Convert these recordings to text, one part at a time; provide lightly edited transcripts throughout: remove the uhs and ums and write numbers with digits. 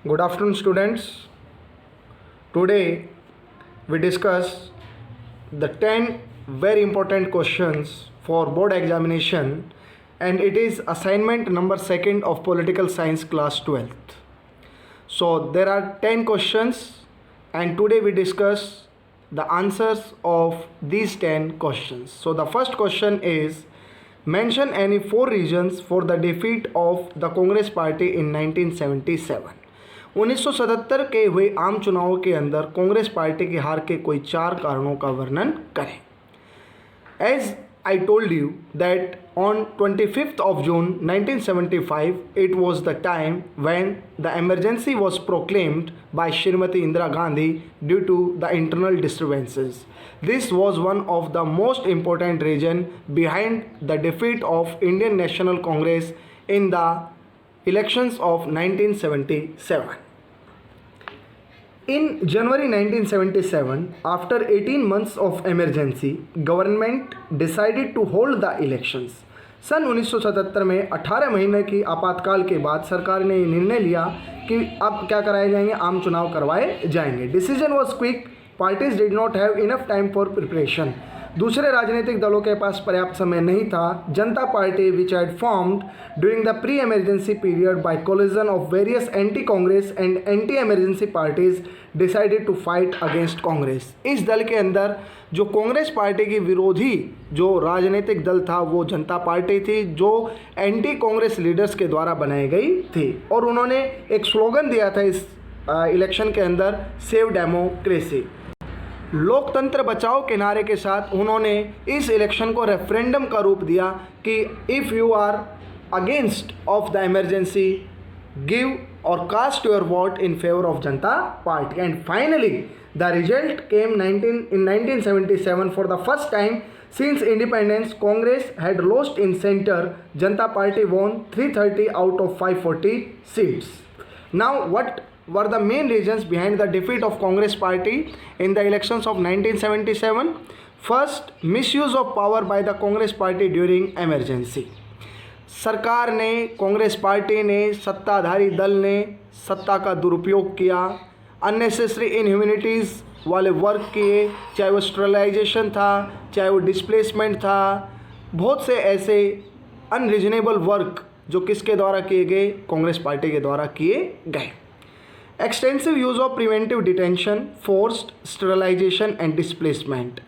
Good afternoon, students. Today we discuss the 10 very important questions for board examination, and it is assignment number 2nd of political science class 12th. So there are 10 questions, and today we discuss the answers of these 10 questions. So the first question is, mention any 4 reasons for the defeat of the Congress party in 1977. 1977 के हुए आम चुनावों के अंदर Congress party की हार के कोई 4 कारणों का वर्णन करें. As I told you that on 25th of June 1975, it was the time when the emergency was proclaimed by Srimati Indira Gandhi due to the internal disturbances. This was one of the most important reasons behind the defeat of Indian National Congress in the elections of 1977. In January 1977, after 18 months of emergency, government decided to hold the elections. सन 1977 में 18 महीने की आपातकाल के बाद सरकार ने निर्णय लिया कि अब क्या कराए जाएंगे, आम चुनाव करवाए जाएंगे. Decision was quick. Parties did not have enough time for preparation. दूसरे राजनीतिक दलों के पास पर्याप्त समय नहीं था. Janata Party which had formed during the pre emergency period by collision of various anti Congress and anti emergency parties decided to fight against Congress. इस दल के अंदर जो कांग्रेस पार्टी की विरोधी जो राजनीतिक दल था वो जनता पार्टी थी, जो एंटी कांग्रेस लीडर्स के द्वारा बनाई गई थी. और उन्होंने एक स्लोगन दिया था इस इलेक्शन के अंदर, सेव डेमोक्रेसी. लोकतंत्र बचाओ के नारे के साथ उन्होंने इस इलेक्शन को रेफरेंडम का रूप दिया कि if you are against of the emergency, give और cast your vote in favour of Janata Party. And finally the result came in 1977. For the first time since independence, Congress had lost in center. Janata Party won 330 out of 540 seats. Now what were the main reasons behind the defeat of Congress party in the elections of 1977? First, misuse of power by the Congress party during emergency. सरकार ने, Congress party ने, सत्ताधारी दल ने सत्ता का दुरुपयोग किया. अननेसेसरी इनह्यूमैनिटीज़ वाले वर्क किए, चाहे वो स्टरलाइजेशन था, चाहे वो डिस्प्लेसमेंट था. बहुत से ऐसे अनरीजनेबल वर्क जो किसके द्वारा किए गए, कांग्रेस पार्टी के द्वारा किए गए. Extensive use of preventive detention, forced sterilisation and displacement.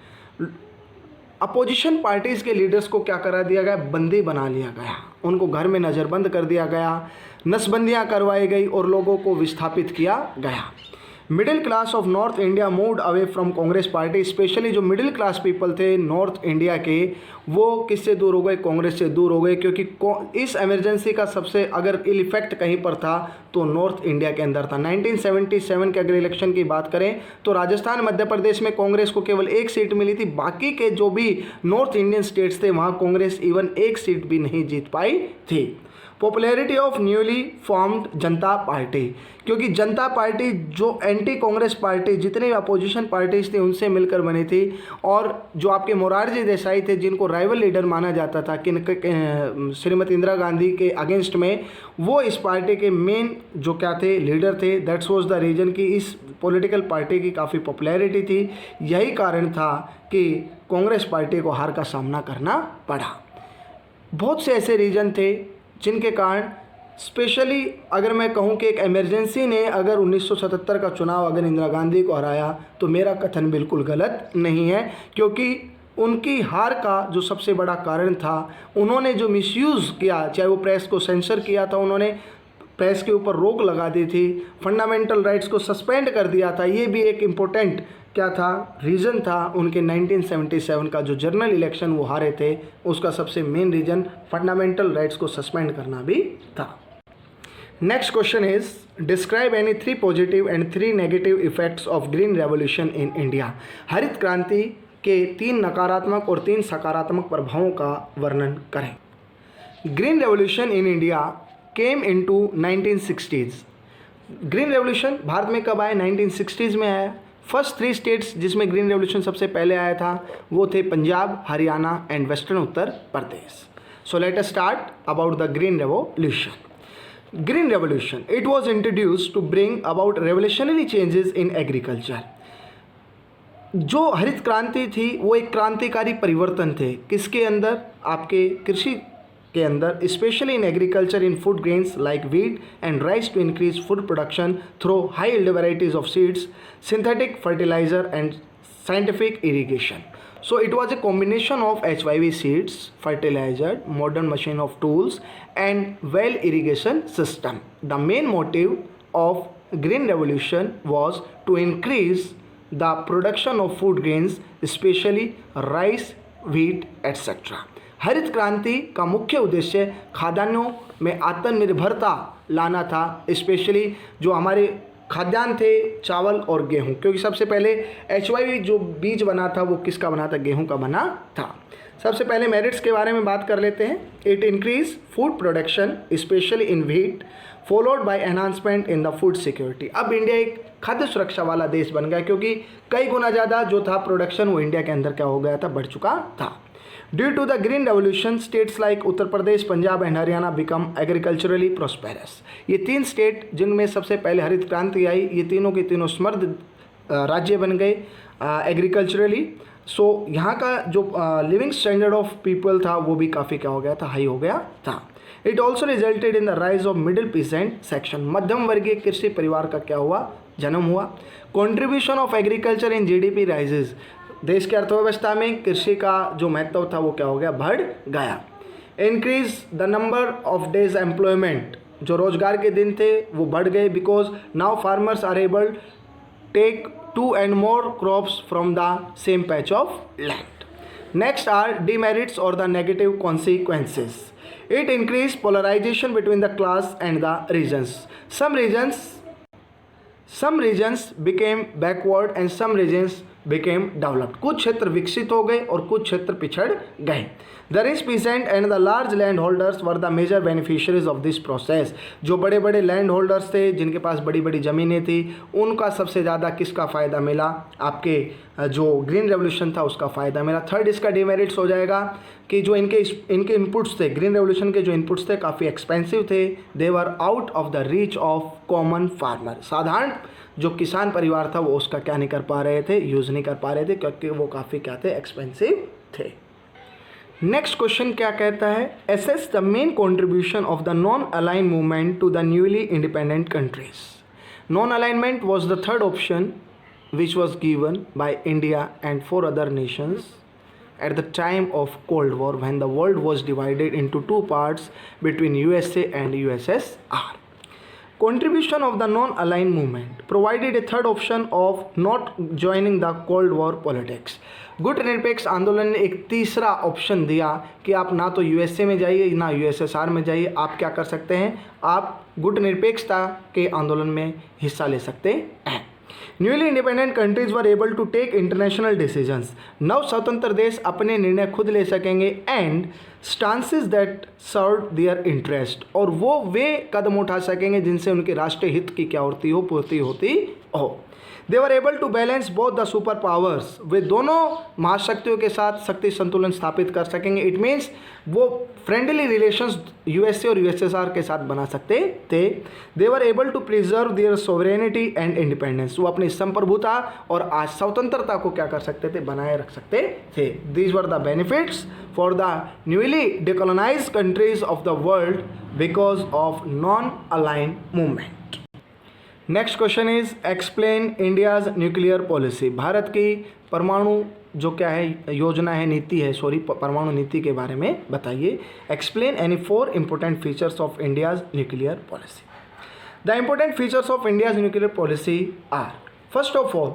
Opposition parties के लीडर्स को क्या करा दिया गया, बंदी बना लिया गया. उनको घर में नज़रबंद कर दिया गया, नसबंदियाँ करवाई गई और लोगों को विस्थापित किया गया. Middle class of north India moved away from Congress party. Specially जो मिडिल क्लास पीपल थे नॉर्थ इंडिया के, वो किससे दूर हो गए, कांग्रेस से दूर हो गए. क्योंकि इस एमरजेंसी का सबसे अगर इल इफेक्ट कहीं पर था तो नॉर्थ इंडिया के अंदर था. 1977 के अगर इलेक्शन की बात करें तो राजस्थान, मध्य प्रदेश में कांग्रेस को केवल 1 सीट मिली थी. बाकी के जो भी नॉर्थ इंडियन स्टेट्स थे वहाँ कांग्रेस इवन 1 सीट भी नहीं जीत पाई थी. Popularity of newly formed Janata party. क्योंकि जनता पार्टी जो एंटी कांग्रेस पार्टी, जितने भी अपोजिशन पार्टीज थी उनसे मिलकर बनी थी. और जो आपके मोरारजी देसाई थे, जिनको राइवल लीडर माना जाता था श्रीमती इंदिरा गांधी के अगेंस्ट में, वो इस पार्टी के मेन जो क्या थे, लीडर थे. दैट्स वाज द रीज़न कि इस पॉलिटिकल पार्टी की काफ़ी पॉपुलैरिटी थी. यही कारण था कि कांग्रेस पार्टी को हार का सामना करना पड़ा. बहुत से ऐसे रीज़न थे जिनके कारण, स्पेशली अगर मैं कहूं कि एक इमरजेंसी ने अगर 1977 का चुनाव अगर इंदिरा गांधी को हराया तो मेरा कथन बिल्कुल गलत नहीं है. क्योंकि उनकी हार का जो सबसे बड़ा कारण था, उन्होंने जो मिसयूज़ किया, चाहे वो प्रेस को सेंसर किया था, उन्होंने प्रेस के ऊपर रोक लगा दी थी, फंडामेंटल राइट्स को सस्पेंड कर दिया था. ये भी एक इम्पोर्टेंट क्या था, रीज़न था. उनके 1977 का जो जनरल इलेक्शन वो हारे थे, उसका सबसे मेन रीज़न फंडामेंटल राइट्स को सस्पेंड करना भी था. Next question is, describe any 3 positive and 3 negative effects of green revolution in India. हरित क्रांति के 3 नकारात्मक और 3 सकारात्मक प्रभावों का वर्णन करें. Green revolution in India came into 1960s. Green revolution भारत में कब आया, 1960s में आया. फर्स्ट 3 स्टेट्स जिसमें ग्रीन रेवोल्यूशन सबसे पहले आया था वो थे Punjab, Haryana and western Uttar Pradesh. So let us start about the green revolution. Green revolution, it was introduce to bring about revolutionary changes in agriculture. जो हरित क्रांति थी वो एक क्रांतिकारी परिवर्तन थे किसके अंदर, आपके कृषि के अंदर, specially in agriculture in food grains like wheat and rice to increase food production through high yield varieties of seeds, synthetic fertiliser and scientific irrigation. So it was a combination of HYV seeds, fertilizer, modern machine of tools and well irrigation system. The main motive of green revolution was to increase the production of food grains, especially rice, wheat, etc. हरित क्रांति का मुख्य उद्देश्य खाद्यान्नों में आत्मनिर्भरता लाना था, स्पेशली जो हमारे खाद्यान्न थे चावल और गेहूं, क्योंकि सबसे पहले HYV जो बीज बना था वो किसका बना था, गेहूं का बना था. सबसे पहले मेरिट्स के बारे में बात कर लेते हैं. It increase food production specially in wheat followed by enhancement in the food security. अब इंडिया एक खाद्य सुरक्षा वाला देश बन गया क्योंकि कई गुना ज़्यादा जो था प्रोडक्शन वो इंडिया के अंदर क्या हो गया था, बढ़ चुका था. Due to the green revolution states like Uttar Pradesh, Punjab and Haryana become agriculturally prosperous. ये तीन स्टेट जिनमें सबसे पहले हरित क्रांति आई, ये तीनों के तीनों समृद्ध राज्य बन गए एग्रीकल्चरली. सो यहाँ का जो लिविंग स्टैंडर्ड ऑफ पीपल था वो भी काफ़ी क्या हो गया था, हाई हो गया था. It also resulted in the rise of middle pheasant section. मध्यम वर्गीय कृषि परिवार का क्या हुआ, जन्म हुआ. Contribution of agriculture in GDP rises. देश की अर्थव्यवस्था में कृषि का जो महत्व था वो क्या हो गया, बढ़ गया. Increase the number of days employment. जो रोजगार के दिन थे वो बढ़ गए because now farmers are able take 2 and more crops from the same patch of land. Next are demerits or the negative consequences. It increased polarization between the class and the regions. Some regions became backward and some regions became developed. कुछ क्षेत्र विकसित हो गए और कुछ क्षेत्र पिछड़ गए. The rich peasant and the large land holders were the major beneficiaries of this process. जो बड़े बड़े लैंड होल्डर्स थे जिनके पास बड़ी बड़ी ज़मीनें थी उनका सबसे ज़्यादा किसका फ़ायदा मिला, आपके जो ग्रीन रेवोल्यूशन था उसका फ़ायदा मिला. थर्ड इसका डिमेरिट्स हो जाएगा कि जो इनके इनपुट्स थे, ग्रीन रेवोल्यूशन के जो इनपुट्स थे काफ़ी एक्सपेंसिव थे. They were out of the reach of common farmer. साधारण जो किसान परिवार था वो उसका क्या नहीं कर पा रहे थे, यूज़ नहीं कर पा रहे थे क्योंकि वो काफ़ी क्या थे, एक्सपेंसिव थे. नेक्स्ट क्वेश्चन क्या कहता है, assess the main contribution of the non align movement to the newly independent countries. Non alignment was the third option which was given by India and 4 other nations at the time of Cold War when the world was divided into 2 parts between USA and USSR. Contribution of the non-aligned movement provided a third option of not joining the Cold War politics. गुट निरपेक्ष आंदोलन ने एक तीसरा option दिया कि आप ना तो USA में जाइए ना USSR में जाइए, आप क्या कर सकते हैं, आप गुट निरपेक्षता के आंदोलन में हिस्सा ले सकते हैं. Newly independent countries were able to take international decisions. नव स्वतंत्र देश अपने निर्णय खुद ले सकेंगे and stances that serve their interest. और वो वे कदम उठा सकेंगे जिनसे उनके राष्ट्रीय हित की क्या होती हो, पूर्ति होती हो. They were able to balance both the super powers. वे दोनों महाशक्तियों के साथ शक्ति संतुलन स्थापित कर सकेंगे. इट मीन्स वो फ्रेंडली रिलेशंस USA और USSR के साथ बना सकते थे. They were able to preserve their sovereignty and independence. वो अपनी संप्रभुता और आज स्वतंत्रता को क्या कर सकते थे, बनाए रख सकते थे. These were the benefits for the newly decolonised countries of the world because of non align movement. Next question is explain India's nuclear policy. Bharat की परमाणु जो क्या है योजना है, नीति है, परमाणु नीति के बारे में बताइए. Explain any 4 important features of India's nuclear policy. The important features of India's nuclear policy are, first of all,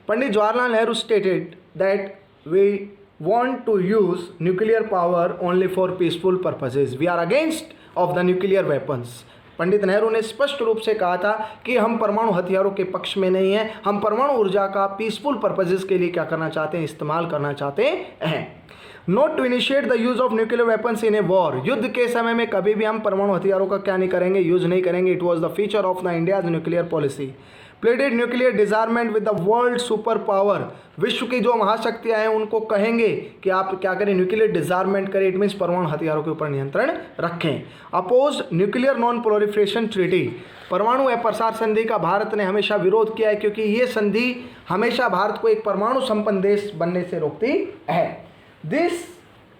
Pandit Jawaharlal Nehru stated that we want to use nuclear power only for peaceful purposes. We are against of the nuclear weapons. Pandit Nehru ने स्पष्ट रूप से कहा था कि हम परमाणु हथियारों के पक्ष में नहीं हैं, हम परमाणु ऊर्जा का पीसफुल पर्पजेस के लिए क्या करना चाहते हैं, इस्तेमाल करना चाहते हैं. Not to initiate the use of nuclear weapons in a war. युद्ध के समय में कभी भी हम परमाणु हथियारों का क्या नहीं करेंगे, यूज नहीं करेंगे. It was the feature of the India's nuclear policy. Pledged nuclear disarmament with the world super power, विश्व की जो महाशक्तियां हैं उनको कहेंगे कि आप क्या करें, न्यूक्लियर डिजार्मेंट करें, इट मीन्स परमाणु हथियारों के ऊपर नियंत्रण रखें। Oppose nuclear non proliferation treaty, परमाणु अप्रसार संधि का भारत ने हमेशा विरोध किया है क्योंकि ये संधि हमेशा भारत को एक परमाणु संपन्न देश बनने से रोकती है। This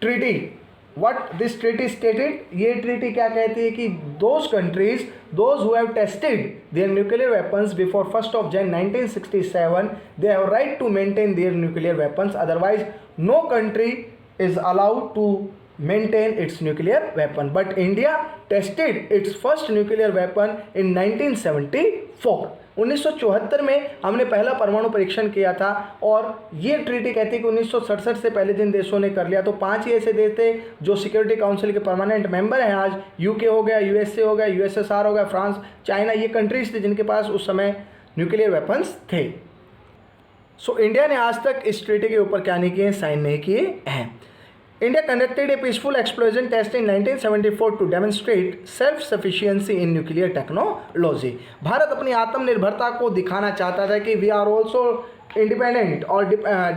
treaty, what this treaty stated, ये ट्रीटी क्या कहती है कि those countries those who have tested their nuclear weapons before 1st of January 1967 they have right to maintain their nuclear weapons, otherwise no country is allowed to maintain its nuclear weapon, but India tested its first nuclear weapon in 1974। 1974 में हमने पहला परमाणु परीक्षण किया था और ये treaty कहती है कि 1967 से पहले जिन देशों ने कर लिया, तो 5 ही ऐसे देश थे जो सिक्योरिटी काउंसिल के परमानेंट मेंबर हैं आज। यूके हो गया, यूएसए हो गया, यूएसएसआर हो गया, फ्रांस, चाइना, ये कंट्रीज थे जिनके पास उस समय न्यूक्लियर वेपन्स थे। सो इंडिया ने आज तक इस ट्रीटी के ऊपर क्या नहीं किए, साइन नहीं किए हैं। India conducted a peaceful explosion test in 1974 to demonstrate self-sufficiency in nuclear technology। Bharat अपनी आत्मनिर्भरता को दिखाना चाहता था कि we are also independent or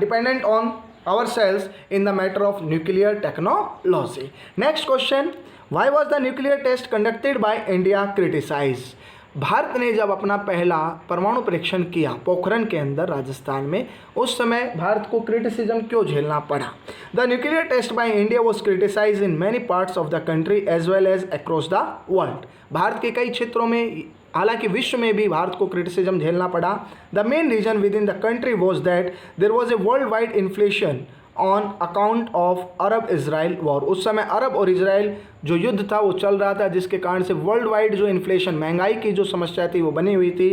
dependent on ourselves in the matter of nuclear technology। Next question, why was the nuclear test conducted by India criticized? Bharat ने जब अपना पहला परमाणु परीक्षण किया पोखरण के अंदर राजस्थान में, उस समय भारत को क्रिटिसिज्म क्यों झेलना पड़ा? The nuclear test by India was criticised in many parts of the country as well as across the world. भारत के कई क्षेत्रों में, हालांकि विश्व में भी भारत को क्रिटिसिज्म झेलना पड़ा। The main reason within the country was that there was a world wide inflation on account of Arab Israel war. उस समय अरब और इजराइल जो युद्ध था वो चल रहा था, जिसके कारण से वर्ल्ड वाइड जो इन्फ्लेशन, महंगाई की जो समस्या थी वो बनी हुई थी।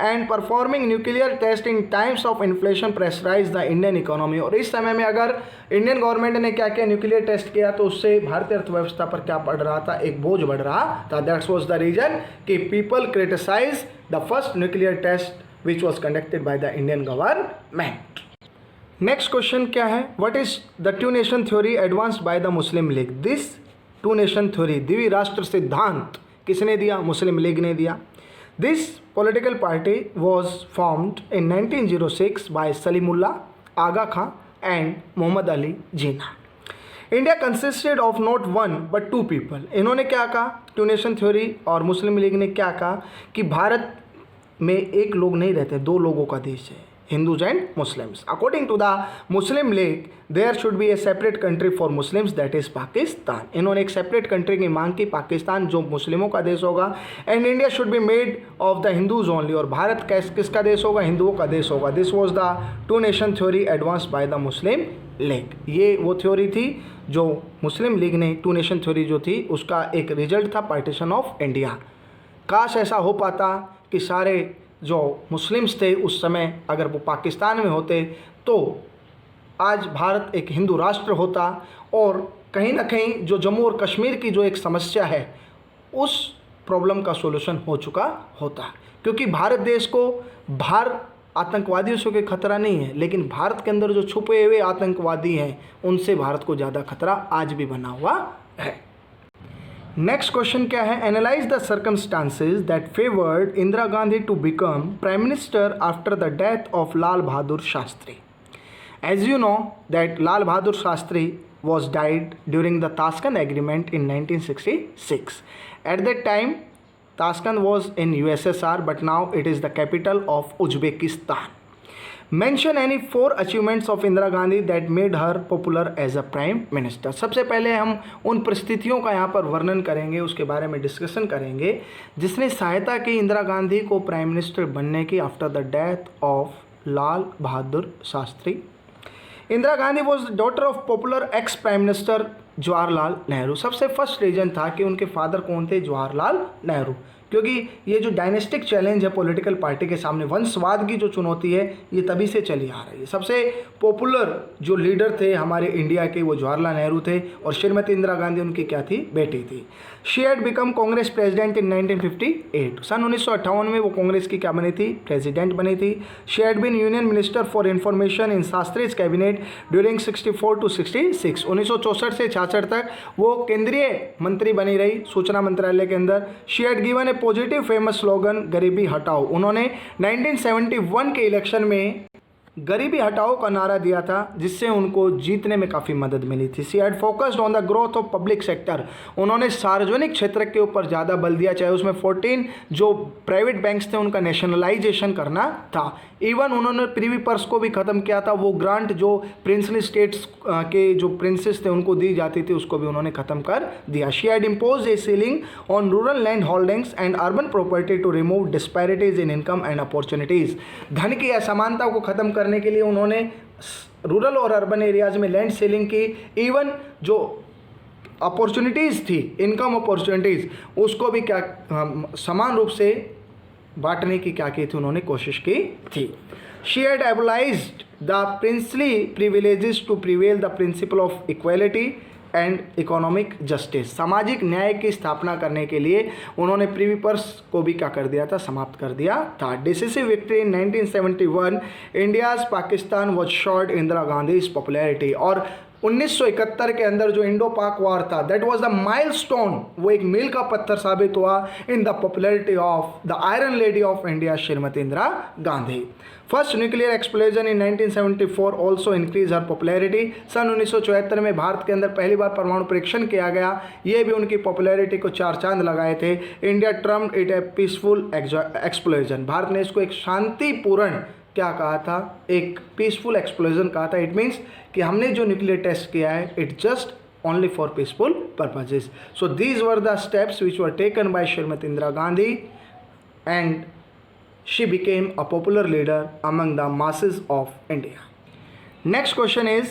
And performing nuclear test in times of inflation pressurise the Indian economy. और इस समय में अगर इंडियन गवर्नमेंट ने क्या किया, न्यूक्लियर टेस्ट किया, तो उससे भारतीय अर्थव्यवस्था पर क्या पड़ रहा था, एक बोझ बढ़ रहा था। दैट्स वॉज द रीजन कि people criticise the first nuclear test which was conducted by the Indian government. Next question क्या है, what is the two nation theory advanced by the Muslim League? This two nation theory, द्विराष्ट्र सिद्धांत किसने दिया? Muslim League ने दिया। This political party was formed in 1906 by Salimullah, Aga Khan and Mohammad Ali Jinnah. India consisted of not one but 2 people. इन्होंने क्या कहा, to nation theory और मुस्लिम लीग ने क्या कहा कि भारत में एक लोग नहीं रहते, 2 लोगों का देश है, Hindus and Muslims. According to the Muslim League, there should be a separate country for Muslims, that is Pakistan. इन्होंने एक separate country की मांग की, पाकिस्तान जो मुस्लिमों का देश होगा। And India should be made of the Hindus only, और भारत किसका देश होगा? हिंदुओं का देश होगा। This was the two nation theory advanced by the Muslim League। ये वो थ्योरी थी जो मुस्लिम लीग ने, टू नेशन थ्योरी जो थी उसका एक रिजल्ट था पार्टीशन ऑफ इंडिया। काश ऐसा हो पाता कि सारे जो मुस्लिम्स थे उस समय अगर वो पाकिस्तान में होते तो आज भारत एक हिंदू राष्ट्र होता और कहीं ना कहीं जो जम्मू और कश्मीर की जो एक समस्या है उस प्रॉब्लम का सॉल्यूशन हो चुका होता। क्योंकि भारत देश को बाहर आतंकवादियों से कोई खतरा नहीं है, लेकिन भारत के अंदर जो छुपे हुए आतंकवादी हैं उनसे भारत को ज़्यादा खतरा आज भी बना हुआ है। नेक्स्ट क्वेश्चन क्या है, analyse the circumstances that favoured Indira Gandhi to become prime minister after the death of Lal Bahadur Shastri. As you know that Lal Bahadur Shastri was died during the Tashkent Agreement in 1966. At that time, Tashkent was in USSR, but now it is the capital of Uzbekistan. Mention any 4 achievements of Indira Gandhi that made her popular as a prime minister. सबसे पहले हम उन परिस्थितियों का यहाँ पर वर्णन करेंगे, उसके बारे में डिस्कशन करेंगे जिसने सहायता की इंदिरा गांधी को प्राइम मिनिस्टर बनने की after the death of Lal Bahadur Shastri. Indira Gandhi was daughter of popular ex prime minister Jawaharlal Nehru. सबसे फर्स्ट रीजन था कि उनके फादर कौन थे, जवाहरलाल नेहरू, क्योंकि ये जो डायनेस्टिक चैलेंज है पॉलिटिकल पार्टी के सामने, वंशवाद की जो चुनौती है, ये तभी से चली आ रही है। सबसे पॉपुलर जो लीडर थे हमारे इंडिया के वो जवाहरलाल नेहरू थे और श्रीमती इंदिरा गांधी उनकी क्या थी, बेटी थी। She had become Congress president in 1958। सन 1958 में वो कांग्रेस की क्या बनी थी, प्रेसिडेंट बनी थी। She had been union minister for information in Shastri's cabinet during 64 to 66। 1964 से 66 तक वो केंद्रीय मंत्री बनी रही सूचना मंत्रालय के अंदर। She had given A positive famous slogan गरीबी हटाओ। उन्होंने 1971 के इलेक्शन में गरीबी हटाओ का नारा दिया था, जिससे उनको जीतने में काफ़ी मदद मिली थी। She had focused on the growth of public sector. उन्होंने सार्वजनिक क्षेत्र के ऊपर ज़्यादा बल दिया, चाहे उसमें 14 जो प्राइवेट बैंक्स थे उनका नेशनलाइजेशन करना था। इवन उन्होंने प्रीवी पर्स को भी ख़त्म किया था। वो ग्रांट जो प्रिंसली स्टेट्स के जो प्रिंसेस थे उनको दी जाती थी, उसको भी उन्होंने ख़त्म कर दिया। She had impose a ceiling on rural land holdings and urban property to remove disparities in income and opportunities. धन की असमानता को ख़त्म करने के लिए उन्होंने रूरल और अर्बन एरियाज में लैंड सेलिंग की। इवन जो अपॉर्चुनिटीज़ थी, इनकम अपॉर्चुनिटीज़, उसको भी क्या समान रूप से बांटने की क्या की थी, उन्होंने कोशिश की थी। She had abolished the princely privileges to prevail the principle of equality and economic justice. सामाजिक न्याय की स्थापना करने के लिए उन्होंने प्रीवी पर्स को भी क्या कर दिया था, समाप्त कर दिया था। Decisive victory in 1971 India's Pakistan was short Indira Gandhi popularity. और 1971 के अंदर जो इंडो पाक वॉर था, दैट वाज द माइलस्टोन, वो एक मील का पत्थर साबित हुआ in the popularity of the iron lady of India Shrimati Indira Gandhi. First nuclear explosion in 1974 also increase her popularity. सन 1974 में भारत के अंदर पहली बार परमाणु परीक्षण किया गया, ये भी उनकी पॉपुलैरिटी को चार चांद लगाए थे। India termed it A peaceful explosion. Bharat ने इसको एक शांतिपूर्ण क्या कहा था, एक पीसफुल एक्सप्लोजन कहा था। इट मीन्स कि हमने जो न्यूक्लियर टेस्ट किया है, it just only for peaceful purposes. So these were the steps which were taken by Srimati Indira Gandhi, and she became a popular leader among the masses of India. Next question is,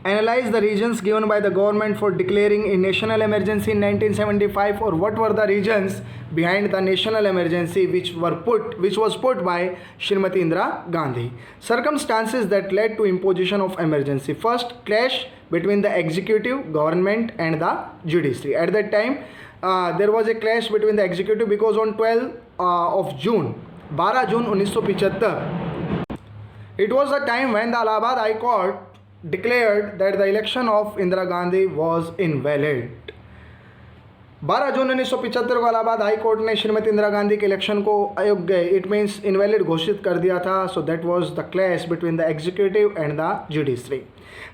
analyze the reasons given by the government for declaring a national emergency in 1975, or what were the reasons behind the national emergency which was put by Srimati Indira Gandhi. Circumstances that led to imposition of emergency. First, clash between the executive government and the judiciary. At that time there was a clash between the executive because on 12 June 1975, it was the time when the Allahabad High Court declared that the election of Indira Gandhi was invalid. 12 जून 1975 को Allahabad high court ने श्रीमती इंदिरा गांधी के election को अयोग्य, it means invalid घोषित कर दिया था। So that was the clash between the executive and the judiciary.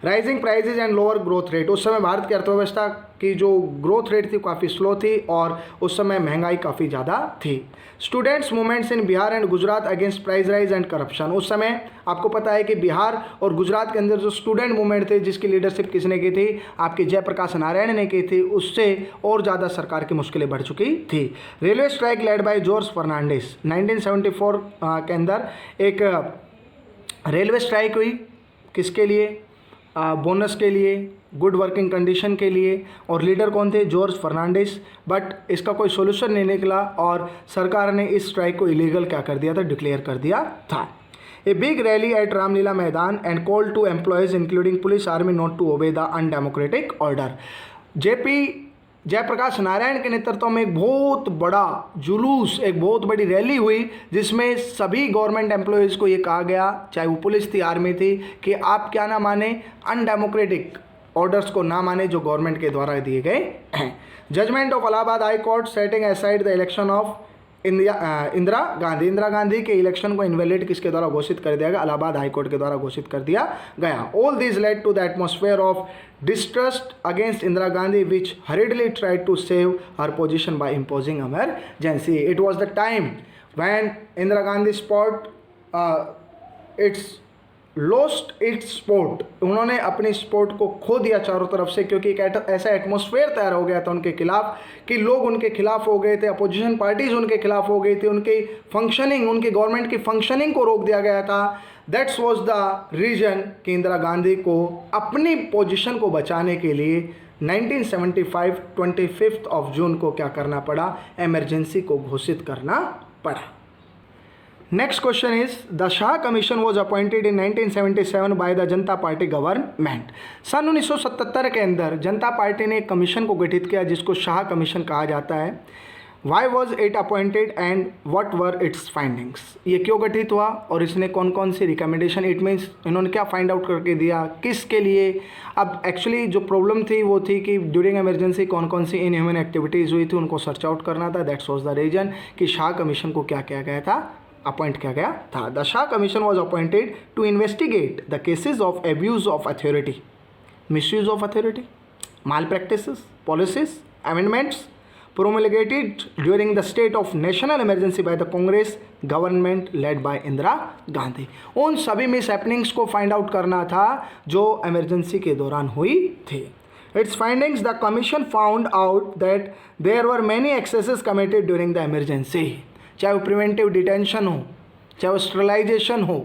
Rising prices and lower growth rate. उस समय भारत की अर्थव्यवस्था की जो ग्रोथ रेट थी काफ़ी स्लो थी और उस समय महंगाई काफ़ी ज़्यादा थी। Students movements in Bihar and Gujarat against price rise and corruption. उस समय आपको पता है कि बिहार और गुजरात के अंदर जो स्टूडेंट मूवमेंट थे, जिसकी लीडरशिप किसने की थी, आपके जयप्रकाश नारायण ने की थी, उससे और ज़्यादा सरकार की मुश्किलें बढ़ चुकी थी। Railway strike led by George Fernandes. 1974 के अंदर एक रेलवे स्ट्राइक हुई, किसके लिए, बोनस के लिए, गुड वर्किंग कंडीशन के लिए, और लीडर कौन थे, जॉर्ज फर्नांडिस। बट इसका कोई सोल्यूशन नहीं निकला और सरकार ने इस स्ट्राइक को इलीगल क्या कर दिया था, डिक्लेयर कर दिया था। A big rally at Ramlila Maidan and call to employees including police army not to obey the undemocratic order. JP Jayaprakash Narayan के नेतृत्व में एक बहुत बड़ा जुलूस, एक बहुत बड़ी रैली हुई, जिसमें सभी गवर्नमेंट एम्प्लॉयज़ को ये कहा गया, चाहे वो पुलिस थी, आर्मी थी, कि आप क्या ना माने, अनडेमोक्रेटिक ऑर्डर्स को ना माने जो गवर्नमेंट के द्वारा दिए गए हैं। Judgement of Allahabad high court setting aside the election of Indira Gandhi. Indira Gandhi के इलेक्शन को इनवैलिड किसके द्वारा घोषित कर दिया गया, इलाहाबाद हाई कोर्ट के द्वारा घोषित कर दिया गया। All this led to the atmosphere of distrust against Indira Gandhi, which hurriedly tried to save her position by imposing emergency. It was the time when Indira Gandhi lost its sport. उन्होंने अपनी sport को खो दिया चारों तरफ से, क्योंकि एक ऐसा एटमॉस्फेयर तैयार हो गया था उनके खिलाफ कि लोग उनके खिलाफ हो गए थे, अपोजिशन पार्टीज उनके खिलाफ हो गई थी, उनकी फंक्शनिंग, उनकी गवर्नमेंट की फंक्शनिंग को रोक दिया गया था। दैट्स वॉज द रीजन कि इंदिरा गांधी को अपनी पोजीशन को बचाने के लिए 1975 25 जून को क्या करना पड़ा, इमरजेंसी को घोषित करना पड़ा। Next question is, the Shah commission was appointed in 1977 by the Janata party government. सन 1977 के अंदर जनता पार्टी ने एक कमीशन को गठित किया जिसको शाह कमीशन कहा जाता है। Why was it appointed and what were it's findings, ये क्यों गठित हुआ और इसने कौन कौन सी रिकमेंडेशन, इट मीन्स इन्होंने क्या फाइंड आउट करके दिया, किसके लिए। अब एक्चुअली जो प्रॉब्लम थी वो थी कि ड्यूरिंग इमरजेंसी कौन कौन सी इनह्यूमन एक्टिविटीज़ हुई थी, उनको सर्च आउट करना था। दैट्स वॉज द रीजन कि शाह कमीशन को क्या किया गया था, अपॉइंट किया गया था। The Shah commission was appointed to investigate the cases of abuse of authority, misuse of authority, malpractices, policies, amendments promulgated during the state of national emergency by the Congress government led by Indira Gandhi. उन सभी miss happenings को find out करना था जो emergency के दौरान हुई थी। Its findings, the commission found out that there were many excesses committed during the emergency, चाहे वो प्रिवेंटिव डिटेंशन हो, चाहे वो स्टरलाइजेशन हो,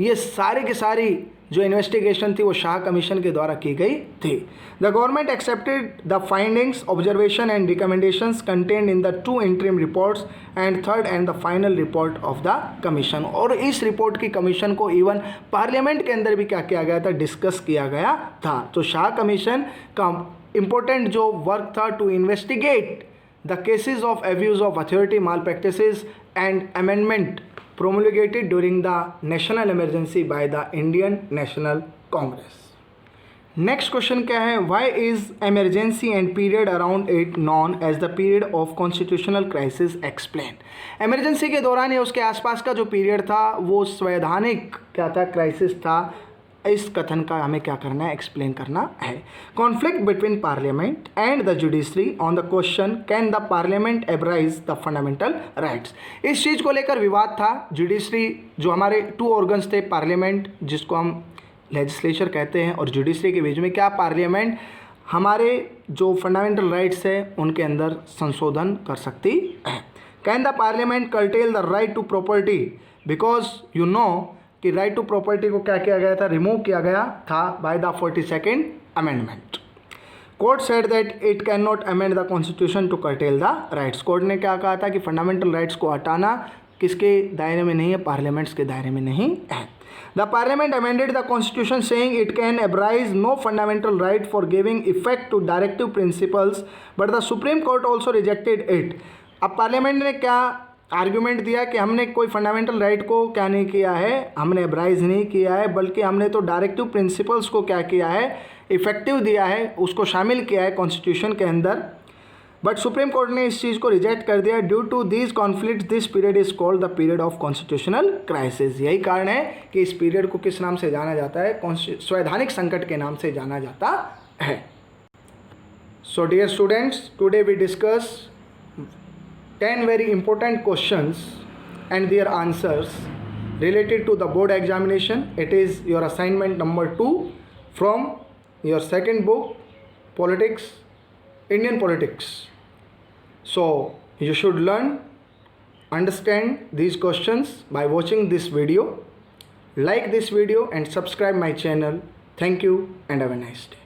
ये सारी की सारी जो इन्वेस्टिगेशन थी वो शाह कमीशन के द्वारा की गई थी। The government accepted the findings, observation and recommendations contained in the 2 interim reports and third and the final report of the commission. और इस रिपोर्ट की कमीशन को इवन पार्लियामेंट के अंदर भी क्या किया गया था, डिस्कस किया गया था। तो शाह कमीशन का इम्पोर्टेंट जो वर्क था to investigate the cases of abuse of authority, malpractices and amendment promulgated during the national emergency by the Indian National Congress. Next question क्या है, why is emergency and period around it known as the period of constitutional crisis explain? emergency के दौरान या उसके आसपास का जो period था वो संवैधानिक क्या था, क्राइसिस था। इस कथन का हमें क्या करना है, एक्सप्लेन करना है। Conflict between parliament and the judiciary on the question can the parliament abridge the fundamental rights. इस चीज़ को लेकर विवाद था। जुडिशरी जो हमारे 2 ऑर्गन्स थे, पार्लियामेंट जिसको हम लेजिस्लेचर कहते हैं और जुडिशरी के बीच में क्या पार्लियामेंट हमारे जो फंडामेंटल राइट्स है उनके अंदर संशोधन कर सकती है। Can the parliament curtail the right to property, because you know कि राइट टू प्रॉपर्टी को क्या किया गया था, रिमूव किया गया था by the 42nd amendment. Court said that it can not amend the constitution to curtail the rights. Court ने क्या कहा था कि फंडामेंटल राइट्स को हटाना किसके दायरे में नहीं है, पार्लियामेंट्स के दायरे में नहीं है। The parliament amended the constitution saying it can abridge no fundamental right for giving effect to directive principles, but the supreme court also rejected it. अब पार्लियामेंट ने क्या आर्ग्यूमेंट दिया कि हमने कोई फंडामेंटल राइट को क्या नहीं किया है, हमने एब्राइज नहीं किया है, बल्कि हमने तो डायरेक्टिव प्रिंसिपल्स को क्या किया है, इफेक्टिव दिया है, उसको शामिल किया है कॉन्स्टिट्यूशन के अंदर। बट सुप्रीम कोर्ट ने इस चीज़ को रिजेक्ट कर दिया। Due to these conflict this period is called the period of constitutional crisis. यही कारण है कि इस पीरियड को किस नाम से जाना जाता है, संवैधानिक संकट के नाम से जाना जाता है। So dear students, today we discuss 10 very important questions and their answers related to the board examination. It is your assignment number 2 from your second book, Politics, Indian Politics. So you should learn, understand these questions by watching this video. Like this video and subscribe my channel. Thank you and have a nice day.